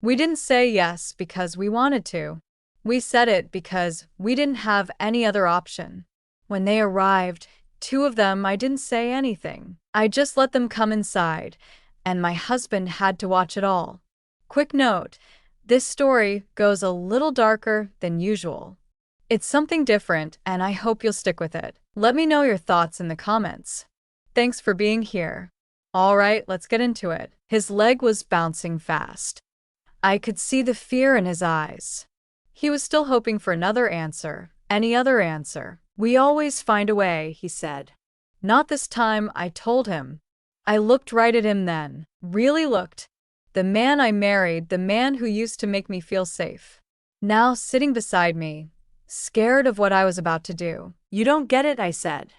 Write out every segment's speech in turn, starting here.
We didn't say yes because we wanted to. We said it because we didn't have any other option. When they arrived, two of them, I didn't say anything. I just let them come inside, and my husband had to watch it all. Quick note, this story goes a little darker than usual. It's something different, and I hope you'll stick with it. Let me know your thoughts in the comments. Thanks for being here. All right, let's get into it. His leg was bouncing fast. I could see the fear in his eyes. He was still hoping for another answer, any other answer. We always find a way, he said. Not this time, I told him. I looked right at him then. Really looked. The man I married, the man who used to make me feel safe. Now sitting beside me, scared of what I was about to do. You don't get it, I said.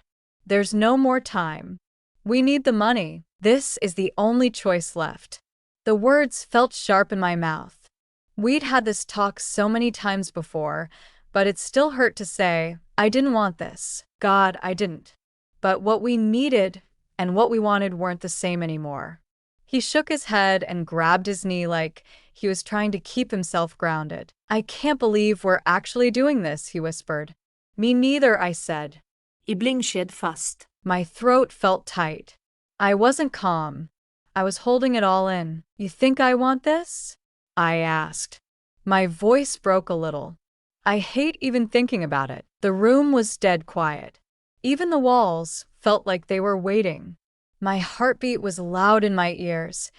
There's no more time. We need the money. This is the only choice left. The words felt sharp in my mouth. We'd had this talk so many times before, but it still hurt to say, I didn't want this. God, I didn't. But what we needed and what we wanted weren't the same anymore. He shook his head and grabbed his knee like he was trying to keep himself grounded. I can't believe we're actually doing this, he whispered. Me neither, I said. Ibling shed fast. My throat felt tight. I wasn't calm. I was holding it all in. You think I want this? I asked. My voice broke a little. I hate even thinking about it. The room was dead quiet. Even the walls felt like they were waiting. My heartbeat was loud in my ears,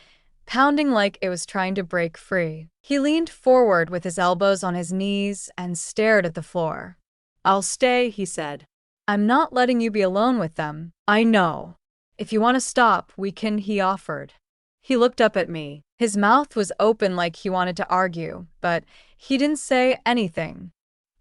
pounding like it was trying to break free. He leaned forward with his elbows on his knees and stared at the floor. I'll stay, he said. I'm not letting you be alone with them. I know. If you want to stop, we can, he offered. He looked up at me. His mouth was open like he wanted to argue, but he didn't say anything.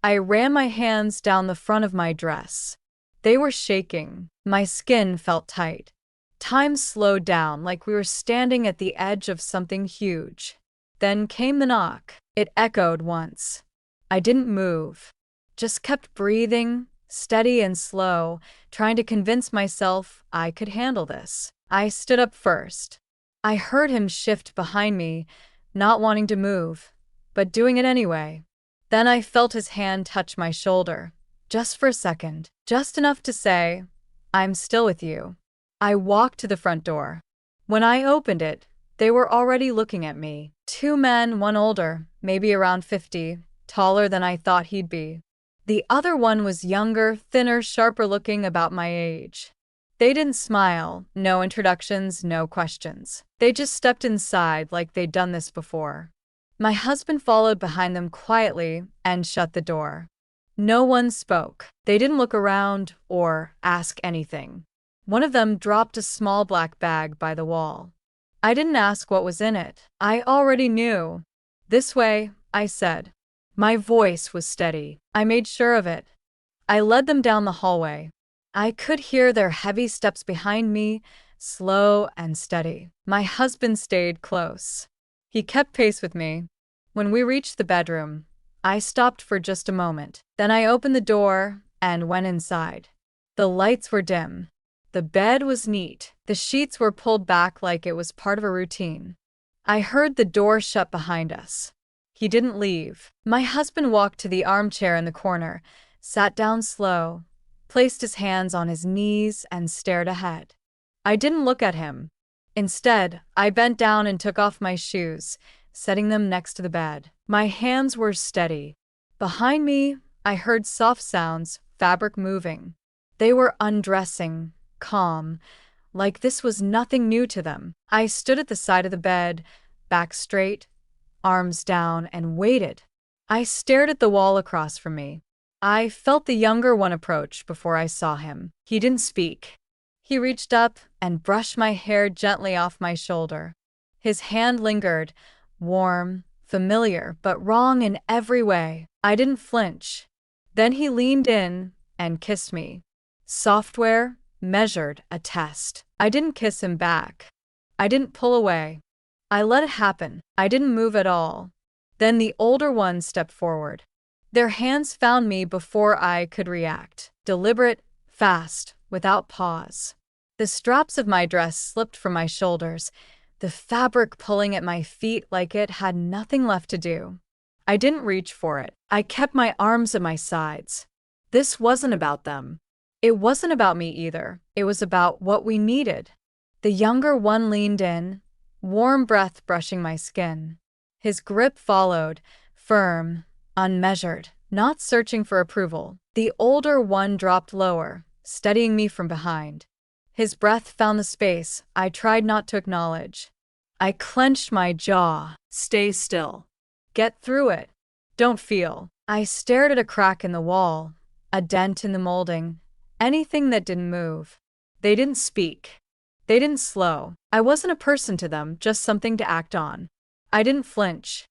I ran my hands down the front of my dress. They were shaking. My skin felt tight. Time slowed down like we were standing at the edge of something huge. Then came the knock. It echoed once. I didn't move. Just kept breathing, steady and slow, trying to convince myself I could handle this. I stood up first. I heard him shift behind me, not wanting to move, but doing it anyway. Then I felt his hand touch my shoulder, just for a second, just enough to say, I'm still with you. I walked to the front door. When I opened it, they were already looking at me. Two men, one older, maybe around 50, taller than I thought he'd be. The other one was younger, thinner, sharper looking, about my age. They didn't smile, no introductions, no questions. They just stepped inside like they'd done this before. My husband followed behind them quietly and shut the door. No one spoke. They didn't look around or ask anything. One of them dropped a small black bag by the wall. I didn't ask what was in it. I already knew. This way, I said. My voice was steady. I made sure of it. I led them down the hallway. I could hear their heavy steps behind me, slow and steady. My husband stayed close. He kept pace with me. When we reached the bedroom, I stopped for just a moment. Then I opened the door and went inside. The lights were dim. The bed was neat. The sheets were pulled back like it was part of a routine. I heard the door shut behind us. He didn't leave. My husband walked to the armchair in the corner, sat down slow, placed his hands on his knees and stared ahead. I didn't look at him. Instead, I bent down and took off my shoes, setting them next to the bed. My hands were steady. Behind me, I heard soft sounds, fabric moving. They were undressing, calm, like this was nothing new to them. I stood at the side of the bed, back straight, arms down, and waited. I stared at the wall across from me. I felt the younger one approach before I saw him. He didn't speak. He reached up and brushed my hair gently off my shoulder. His hand lingered, warm, familiar, but wrong in every way. I didn't flinch. Then he leaned in and kissed me. Software, measured, a test. I didn't kiss him back. I didn't pull away. I let it happen. I didn't move at all. Then the older one stepped forward. Their hands found me before I could react. Deliberate, fast, without pause. The straps of my dress slipped from my shoulders, the fabric pulling at my feet like it had nothing left to do. I didn't reach for it. I kept my arms at my sides. This wasn't about them. It wasn't about me either. It was about what we needed. The younger one leaned in, warm breath brushing my skin. His grip followed, firm, unmeasured, not searching for approval. The older one dropped lower, steadying me from behind. His breath found the space I tried not to acknowledge. I clenched my jaw. Stay still. Get through it. Don't feel. I stared at a crack in the wall, a dent in the molding, anything that didn't move. They didn't speak. They didn't slow. I wasn't a person to them, just something to act on. I didn't flinch.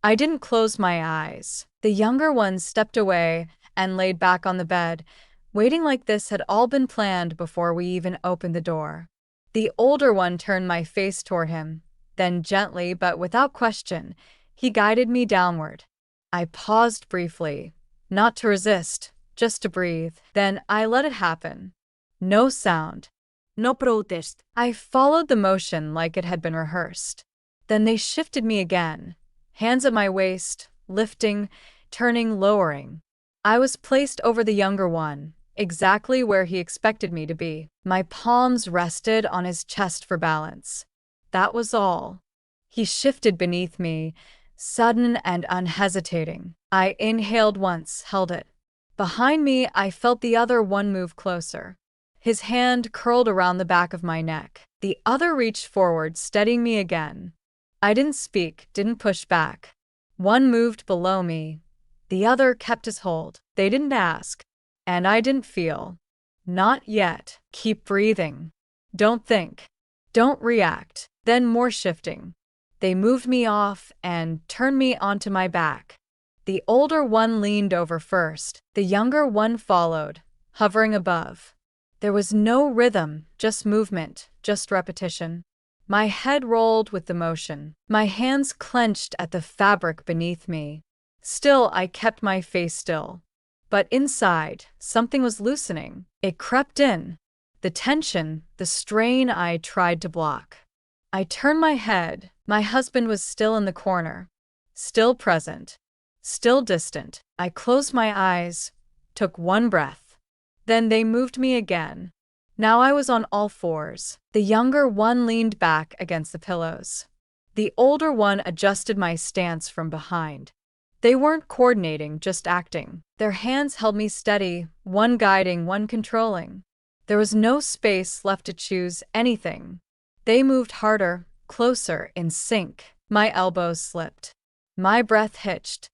I didn't close my eyes. The younger one stepped away and laid back on the bed, waiting like this had all been planned before we even opened the door. The older one turned my face toward him. Then gently, but without question, he guided me downward. I paused briefly, not to resist, just to breathe. Then I let it happen. No sound. No protest. I followed the motion like it had been rehearsed. Then they shifted me again, hands at my waist, lifting, turning, lowering. I was placed over the younger one, exactly where he expected me to be. My palms rested on his chest for balance. That was all. He shifted beneath me, sudden and unhesitating. I inhaled once, held it. Behind me, I felt the other one move closer. His hand curled around the back of my neck. The other reached forward, steadying me again. I didn't speak, didn't push back. One moved below me. The other kept his hold. They didn't ask. And I didn't feel. Not yet. Keep breathing. Don't think. Don't react. Then more shifting. They moved me off and turned me onto my back. The older one leaned over first. The younger one followed, hovering above. There was no rhythm, just movement, just repetition. My head rolled with the motion. My hands clenched at the fabric beneath me. Still, I kept my face still. But inside, something was loosening. It crept in. The tension, the strain I tried to block. I turned my head. My husband was still in the corner. Still present. Still distant. I closed my eyes, took one breath. Then they moved me again. Now I was on all fours. The younger one leaned back against the pillows. The older one adjusted my stance from behind. They weren't coordinating, just acting. Their hands held me steady, one guiding, one controlling. There was no space left to choose anything. They moved harder, closer, in sync. My elbows slipped. My breath hitched.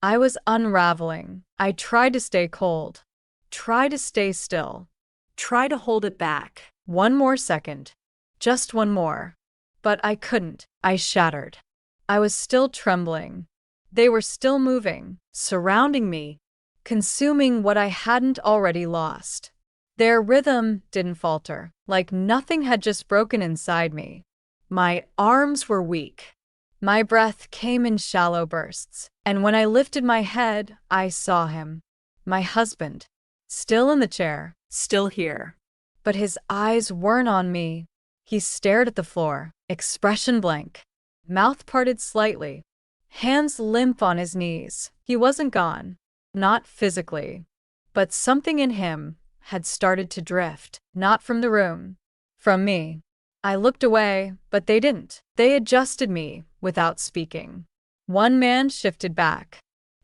I was unraveling. I tried to stay cold. Try to stay still. Try to hold it back. One more second. Just one more. But I couldn't. I shattered. I was still trembling. They were still moving, surrounding me, consuming what I hadn't already lost. Their rhythm didn't falter, like nothing had just broken inside me. My arms were weak. My breath came in shallow bursts, and when I lifted my head, I saw him. My husband. Still in the chair. Still here. But his eyes weren't on me. He stared at the floor, expression blank, mouth parted slightly, hands limp on his knees. He wasn't gone. Not physically. But something in him had started to drift, not from the room, from me. I looked away, but they didn't. They adjusted me without speaking. One man shifted back.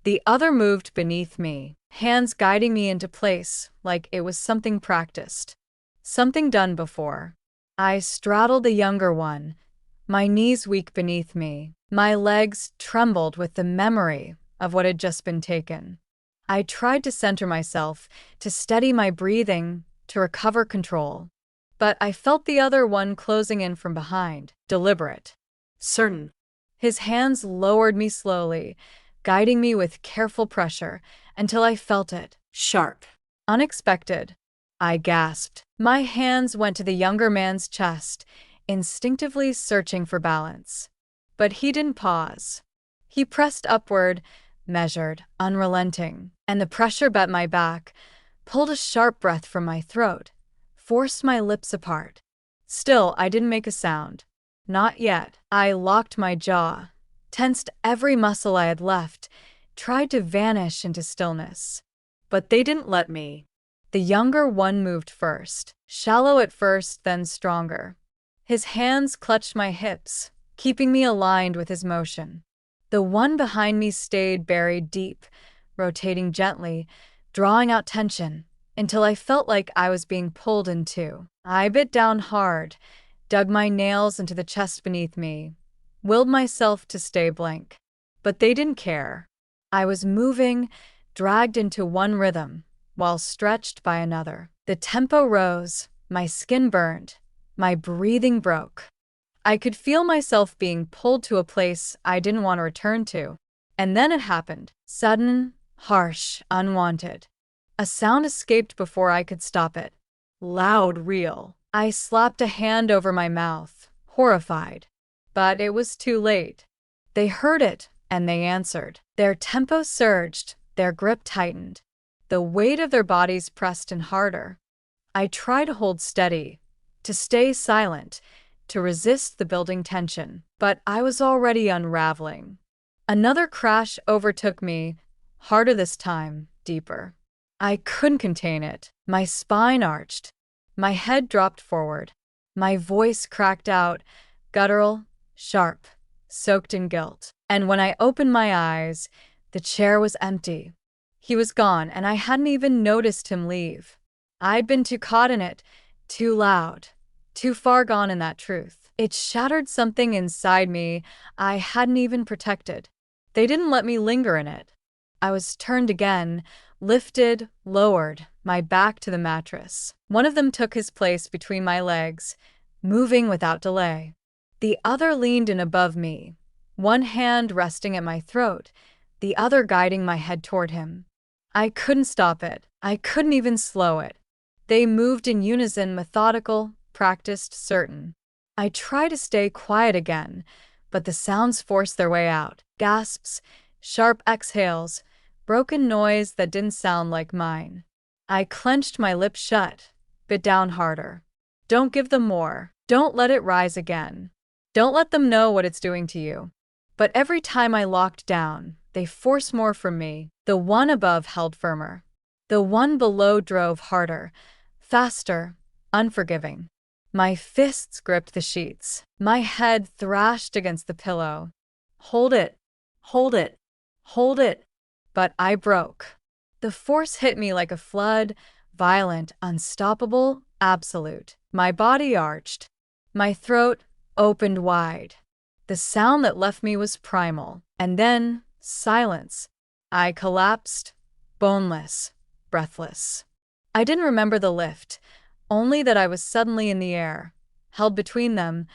The other moved beneath me, hands guiding me into place like it was something practiced, something done before. I straddled the younger one, my knees weak beneath me. My legs trembled with the memory of what had just been taken. I tried to center myself, to steady my breathing, to recover control. But I felt the other one closing in from behind, deliberate, Certain. His hands lowered me slowly, guiding me with careful pressure until I felt it. Sharp. Unexpected. I gasped. My hands went to the younger man's chest, instinctively searching for balance. But he didn't pause. He pressed upward, measured, unrelenting, and the pressure bet my back, pulled a sharp breath from my throat, forced my lips apart. Still, I didn't make a sound. Not yet. I locked my jaw, tensed every muscle I had left, tried to vanish into stillness. But they didn't let me. The younger one moved first, shallow at first, then stronger. His hands clutched my hips, keeping me aligned with his motion. The one behind me stayed buried deep, rotating gently, drawing out tension, until I felt like I was being pulled in two. I bit down hard, dug my nails into the chest beneath me, willed myself to stay blank. But they didn't care. I was moving, dragged into one rhythm, while stretched by another. The tempo rose, my skin burned, my breathing broke. I could feel myself being pulled to a place I didn't want to return to. And then it happened. Sudden, harsh, unwanted. A sound escaped before I could stop it. Loud, real. I slapped a hand over my mouth, horrified. But it was too late. They heard it, and they answered. Their tempo surged, their grip tightened. The weight of their bodies pressed in harder. I tried to hold steady, to stay silent, to resist the building tension, but I was already unraveling. Another crash overtook me, harder this time, deeper. I couldn't contain it. My spine arched. My head dropped forward. My voice cracked out, guttural, sharp, soaked in guilt. And when I opened my eyes, the chair was empty. He was gone, and I hadn't even noticed him leave. I'd been too caught in it, too loud, too far gone in that truth. It shattered something inside me I hadn't even protected. They didn't let me linger in it. I was turned again, lifted, lowered, my back to the mattress. One of them took his place between my legs, moving without delay. The other leaned in above me, one hand resting at my throat, the other guiding my head toward him. I couldn't stop it. I couldn't even slow it. They moved in unison, methodical, practiced, certain. I tried to stay quiet again, but the sounds forced their way out. Gasps, sharp exhales, broken noise that didn't sound like mine. I clenched my lips shut, bit down harder. Don't give them more. Don't let it rise again. Don't let them know what it's doing to you. But every time I locked down, they forced more from me. The one above held firmer. The one below drove harder, faster, unforgiving. My fists gripped the sheets. My head thrashed against the pillow. Hold it, hold it, hold it. But I broke. The force hit me like a flood, violent, unstoppable, absolute. My body arched. My throat opened wide. The sound that left me was primal. And then, silence. I collapsed, boneless, breathless. I didn't remember the lift, only that I was suddenly in the air, held between them,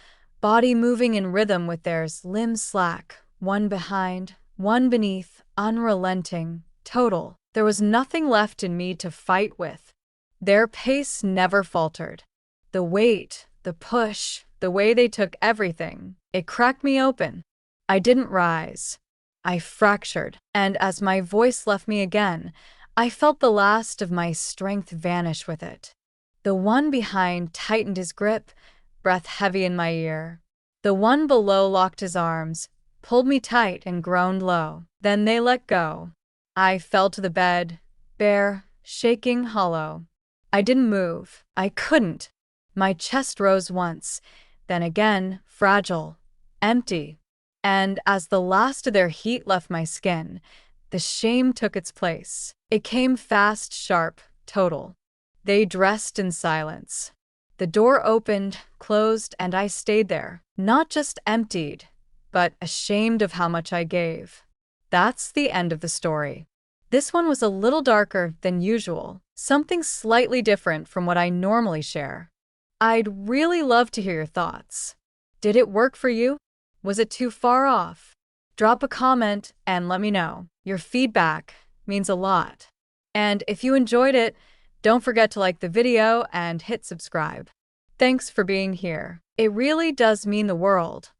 body moving in rhythm with theirs, limbs slack, one behind, one beneath, unrelenting, total. There was nothing left in me to fight with. Their pace never faltered. The weight, the push, the way they took everything, it cracked me open. I didn't rise. I fractured, and as my voice left me again, I felt the last of my strength vanish with it. The one behind tightened his grip, breath heavy in my ear. The one below locked his arms, pulled me tight, and groaned low. Then they let go. I fell to the bed, bare, shaking, hollow. I didn't move. I couldn't. My chest rose once, then again, fragile, empty. And as the last of their heat left my skin, the shame took its place. It came fast, sharp, total. They dressed in silence. The door opened, closed, and I stayed there, not just emptied, but ashamed of how much I gave. That's the end of the story. This one was a little darker than usual, something slightly different from what I normally share. I'd really love to hear your thoughts. Did it work for you? Was it too far off? Drop a comment and let me know. Your feedback means a lot. And if you enjoyed it, don't forget to like the video and hit subscribe. Thanks for being here. It really does mean the world.